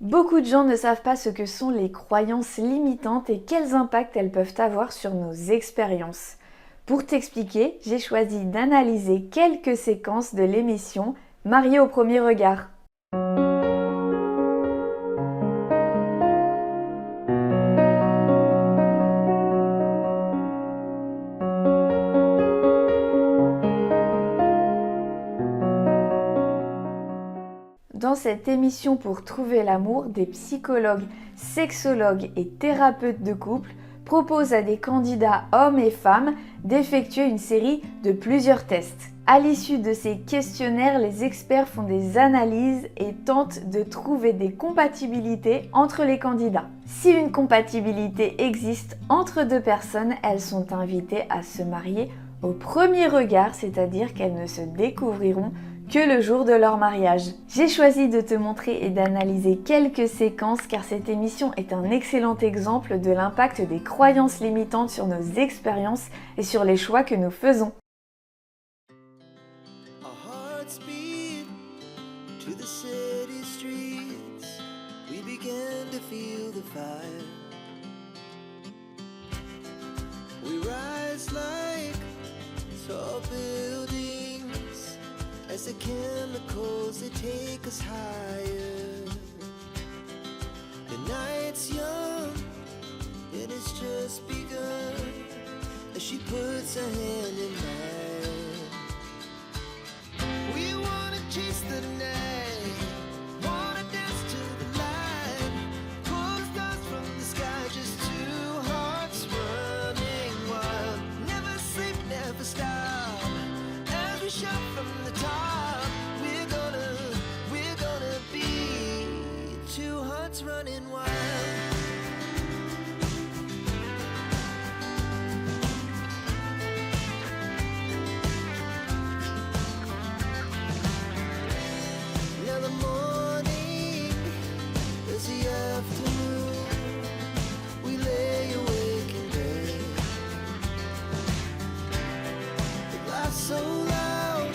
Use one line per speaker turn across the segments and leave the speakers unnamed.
Beaucoup de gens ne savent pas ce que sont les croyances limitantes et quels impacts elles peuvent avoir sur nos expériences. Pour t'expliquer, j'ai choisi d'analyser quelques séquences de l'émission Mariée au premier regard. Dans cette émission pour trouver l'amour, des psychologues, sexologues et thérapeutes de couple proposent à des candidats hommes et femmes d'effectuer une série de plusieurs tests. À l'issue de ces questionnaires, les experts font des analyses et tentent de trouver des compatibilités entre les candidats. Si une compatibilité existe entre deux personnes, elles sont invitées à se marier au premier regard, c'est-à-dire qu'elles ne se découvriront que le jour de leur mariage. J'ai choisi de te montrer et d'analyser quelques séquences car cette émission est un excellent exemple de l'impact des croyances limitantes sur nos expériences et sur les choix que nous faisons.
As the chemicals, they take us higher. The night's young, and it's just begun. As she puts her hand in mine, we wanna chase the night, wanna dance to the light, pull the stars from the sky, just two hearts running wild. Never sleep, never stop, as we shout from the top. Running wild. Now the morning is the afternoon. We lay awake in bed. The laughs so loud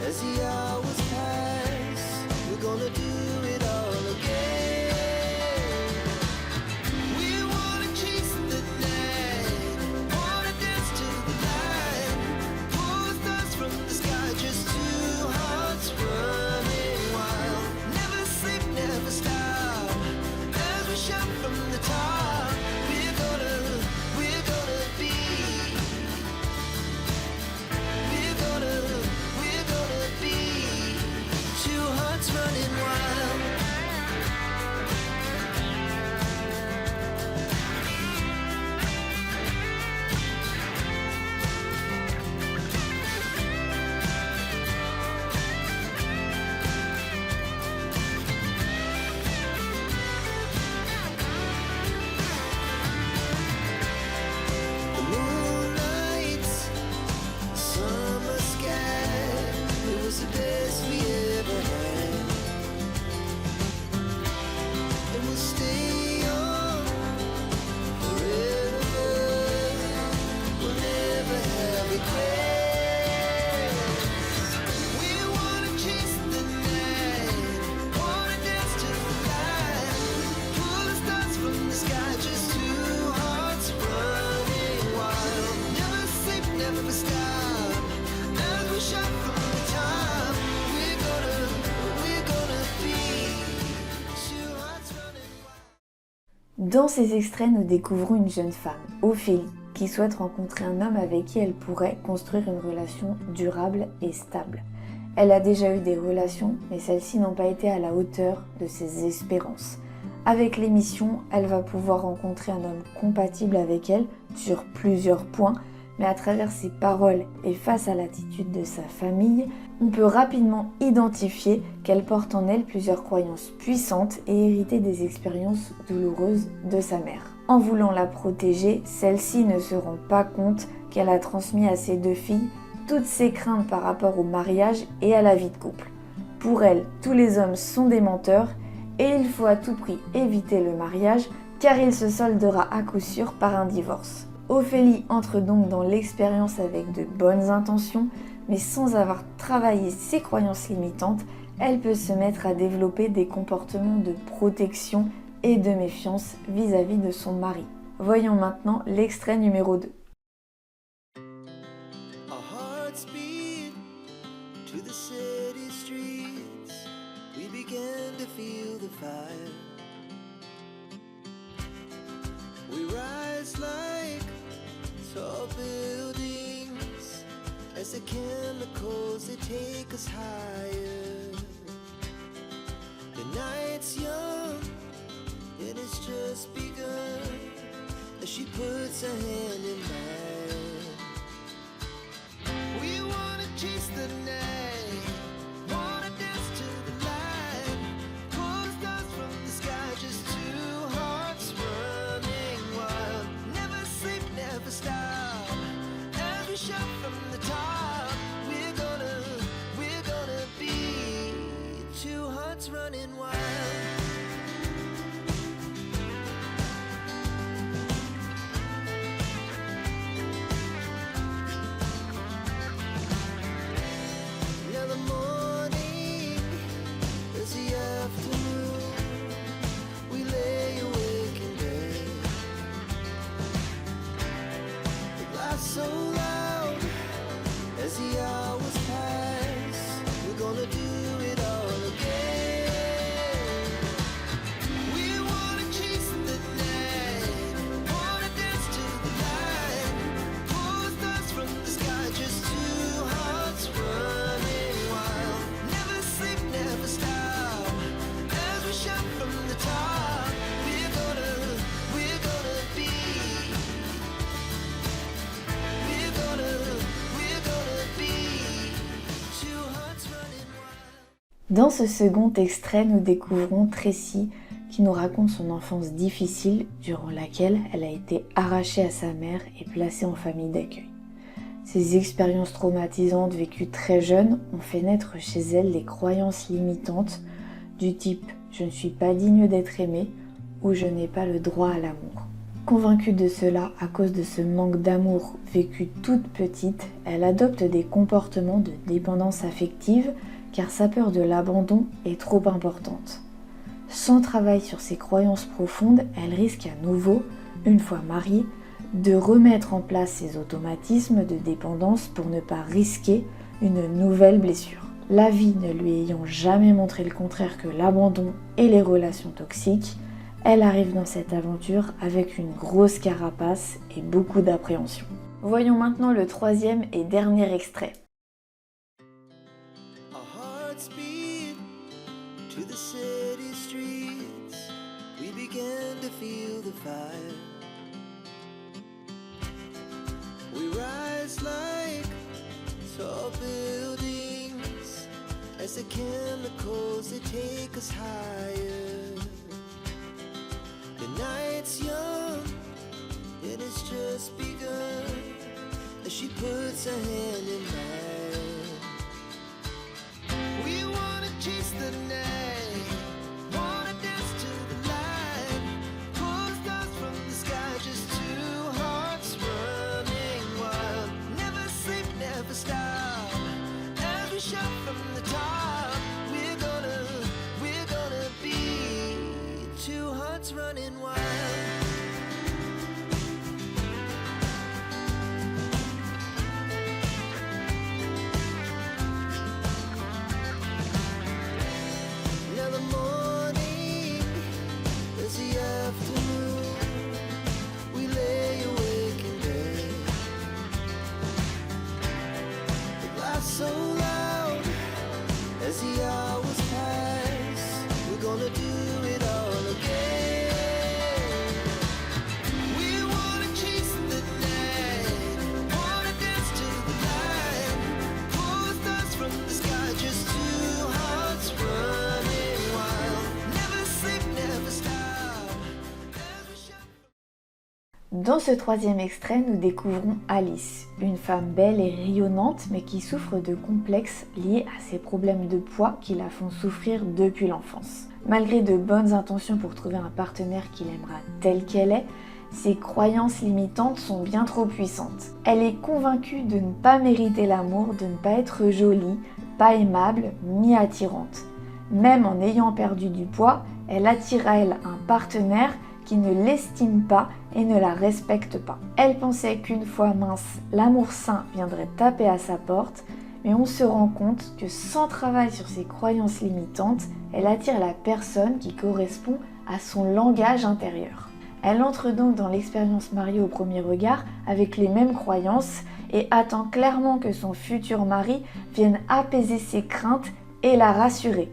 as the hours pass. We're gonna do it all again.
Dans ces extraits, nous découvrons une jeune femme, Ophélie, qui souhaite rencontrer un homme avec qui elle pourrait construire une relation durable et stable. Elle a déjà eu des relations, mais celles-ci n'ont pas été à la hauteur de ses espérances. Avec l'émission, elle va pouvoir rencontrer un homme compatible avec elle sur plusieurs points, mais à travers ses paroles et face à l'attitude de sa famille, on peut rapidement identifier qu'elle porte en elle plusieurs croyances puissantes et héritées des expériences douloureuses de sa mère. En voulant la protéger, celle-ci ne se rend pas compte qu'elle a transmis à ses deux filles toutes ses craintes par rapport au mariage et à la vie de couple. Pour elle, tous les hommes sont des menteurs et il faut à tout prix éviter le mariage car il se soldera à coup sûr par un divorce. Ophélie entre donc dans l'expérience avec de bonnes intentions, mais sans avoir travaillé ses croyances limitantes, elle peut se mettre à développer des comportements de protection et de méfiance vis-à-vis de son mari. Voyons maintenant l'extrait numéro 2.
Our hearts beat to the city streets. We began to feel the fire. We rise like tall buildings as the chemicals they take us higher. The night's young, it has just begun as she puts her hand in mine. We wanna chase the night, wanna dance to the light, pull the stars from the sky, just two hearts running wild. Never sleep, never stop, as we shout from the top. We're gonna be two hearts running wild. Now the morning is the afternoon. We lay awake in bed. The laughs so loud as the hours pass. We're gonna do it all again. We wanna chase the night, wanna dance to the light, pull the stars from the sky, just two hearts running wild. Never sleep, never stop, as we shout from the top. We're gonna be, we're gonna be two hearts running wild.
Dans ce second extrait, nous découvrons Tracy qui nous raconte son enfance difficile durant laquelle elle a été arrachée à sa mère et placée en famille d'accueil. Ces expériences traumatisantes vécues très jeune ont fait naître chez elle des croyances limitantes du type « je ne suis pas digne d'être aimée » ou « je n'ai pas le droit à l'amour ». Convaincue de cela à cause de ce manque d'amour vécu toute petite, elle adopte des comportements de dépendance affective car sa peur de l'abandon est trop importante. Sans travail sur ses croyances profondes, elle risque à nouveau, une fois mariée, de remettre en place ses automatismes de dépendance pour ne pas risquer une nouvelle blessure. La vie ne lui ayant jamais montré le contraire que l'abandon et les relations toxiques, elle arrive dans cette aventure avec une grosse carapace et beaucoup d'appréhension. Voyons maintenant le troisième et dernier extrait.
Our hearts beat to the city streets. We began to feel the fire. We rise like tall buildings as the chemicals they take us higher. The night's young, it has just begun as she puts her hand in mine. We wanna chase the night, wanna dance to the light, pull the stars from the sky, just two hearts running wild. Never sleep, never stop, as we shout from the top. We're gonna be two hearts running wild. Now the morning is the afternoon. We lay awake in bed. The laughs so loud as the hours pass. We're gonna do it all again. We wanna chase the night, wanna dance to the light, pull the stars from the sky, just two hearts running wild. Never sleep, never stop, as we shout.
Dans ce troisième extrait, nous découvrons Alice, une femme belle et rayonnante mais qui souffre de complexes liés à ses problèmes de poids qui la font souffrir depuis l'enfance. Malgré de bonnes intentions pour trouver un partenaire qui l'aimera telle qu'elle est, ses croyances limitantes sont bien trop puissantes. Elle est convaincue de ne pas mériter l'amour, de ne pas être jolie, pas aimable, ni attirante. Même en ayant perdu du poids, elle attire à elle un partenaire qui ne l'estime pas et ne la respecte pas. Elle pensait qu'une fois mince, l'amour sain viendrait taper à sa porte, mais on se rend compte que sans travail sur ses croyances limitantes, elle attire la personne qui correspond à son langage intérieur. Elle entre donc dans l'expérience mariée au premier regard avec les mêmes croyances et attend clairement que son futur mari vienne apaiser ses craintes et la rassurer.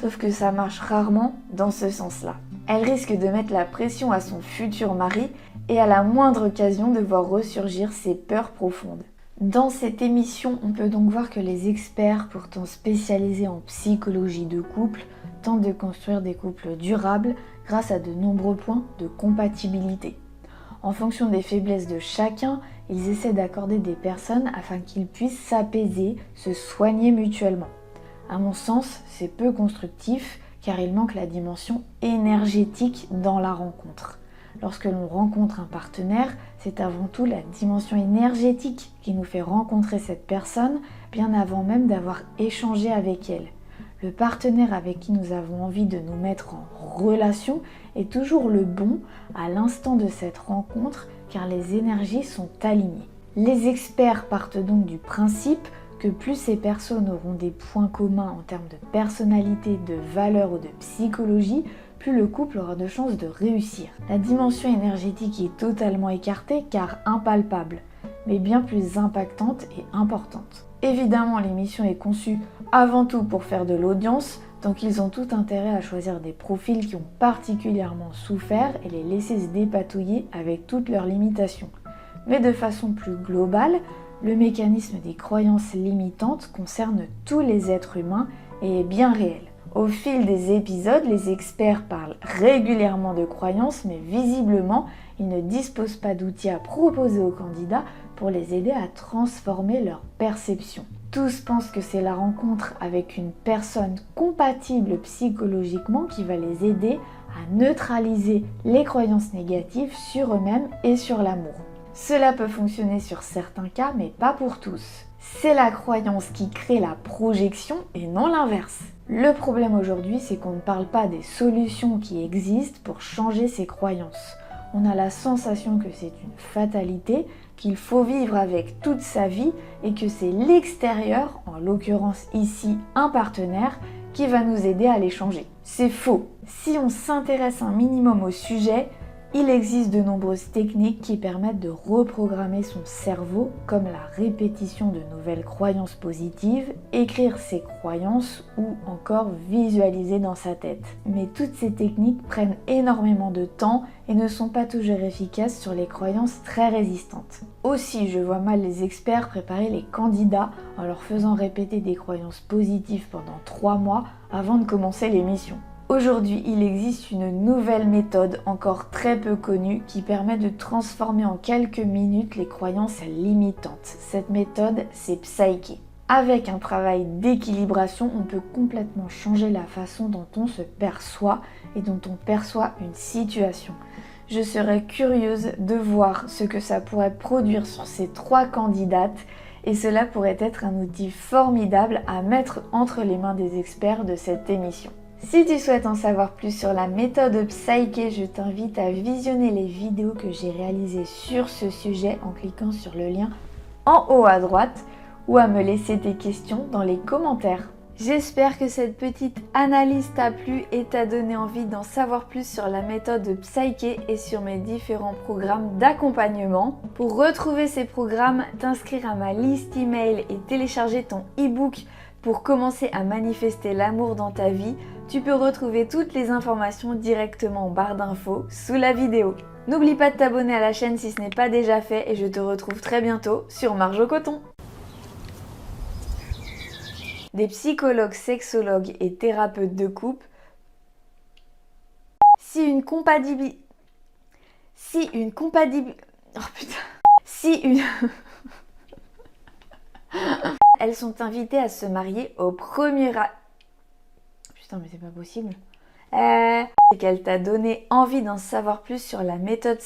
Sauf que ça marche rarement dans ce sens-là. Elle risque de mettre la pression à son futur mari et à la moindre occasion de voir ressurgir ses peurs profondes. Dans cette émission, on peut donc voir que les experts, pourtant spécialisés en psychologie de couple, tentent de construire des couples durables grâce à de nombreux points de compatibilité. En fonction des faiblesses de chacun, ils essaient d'accorder des personnes afin qu'ils puissent s'apaiser, se soigner mutuellement. À mon sens, c'est peu constructif car il manque la dimension énergétique dans la rencontre. Lorsque l'on rencontre un partenaire, c'est avant tout la dimension énergétique qui nous fait rencontrer cette personne bien avant même d'avoir échangé avec elle. Le partenaire avec qui nous avons envie de nous mettre en relation est toujours le bon à l'instant de cette rencontre car les énergies sont alignées. Les experts partent donc du principe que plus ces personnes auront des points communs en termes de personnalité, de valeur ou de psychologie, plus le couple aura de chances de réussir. La dimension énergétique est totalement écartée car impalpable, mais bien plus impactante et importante. Évidemment, l'émission est conçue avant tout pour faire de l'audience, donc ils ont tout intérêt à choisir des profils qui ont particulièrement souffert et les laisser se dépatouiller avec toutes leurs limitations. Mais de façon plus globale, le mécanisme des croyances limitantes concerne tous les êtres humains et est bien réel. Au fil des épisodes, les experts parlent régulièrement de croyances, mais visiblement, ils ne disposent pas d'outils à proposer aux candidats pour les aider à transformer leur perception. Tous pensent que c'est la rencontre avec une personne compatible psychologiquement qui va les aider à neutraliser les croyances négatives sur eux-mêmes et sur l'amour. Cela peut fonctionner sur certains cas, mais pas pour tous. C'est la croyance qui crée la projection et non l'inverse. Le problème aujourd'hui, c'est qu'on ne parle pas des solutions qui existent pour changer ces croyances. On a la sensation que c'est une fatalité, qu'il faut vivre avec toute sa vie et que c'est l'extérieur, en l'occurrence ici un partenaire, qui va nous aider à les changer. C'est faux. Si on s'intéresse un minimum au sujet, il existe de nombreuses techniques qui permettent de reprogrammer son cerveau, comme la répétition de nouvelles croyances positives, écrire ses croyances ou encore visualiser dans sa tête. Mais toutes ces techniques prennent énormément de temps et ne sont pas toujours efficaces sur les croyances très résistantes. Aussi, je vois mal les experts préparer les candidats en leur faisant répéter des croyances positives pendant 3 mois avant de commencer l'émission. Aujourd'hui, il existe une nouvelle méthode encore très peu connue qui permet de transformer en quelques minutes les croyances limitantes. Cette méthode, c'est Psyché. Avec un travail d'équilibration, on peut complètement changer la façon dont on se perçoit et dont on perçoit une situation. Je serais curieuse de voir ce que ça pourrait produire sur ces 3 candidates et cela pourrait être un outil formidable à mettre entre les mains des experts de cette émission. Si tu souhaites en savoir plus sur la méthode Psyché, je t'invite à visionner les vidéos que j'ai réalisées sur ce sujet en cliquant sur le lien en haut à droite ou à me laisser tes questions dans les commentaires. J'espère que cette petite analyse t'a plu et t'a donné envie d'en savoir plus sur la méthode Psyché et sur mes différents programmes d'accompagnement. Pour retrouver ces programmes, t'inscrire à ma liste email et télécharger ton e-book pour commencer à manifester l'amour dans ta vie, tu peux retrouver toutes les informations directement en barre d'infos sous la vidéo. N'oublie pas de t'abonner à la chaîne si ce n'est pas déjà fait et je te retrouve très bientôt sur Marge au coton. Des psychologues, sexologues et thérapeutes de couple. Si une compatibilité... Oh putain. Elles sont invitées à se marier au premier... Putain, mais c'est pas possible. Et qu'elle t'a donné envie d'en savoir plus sur la méthode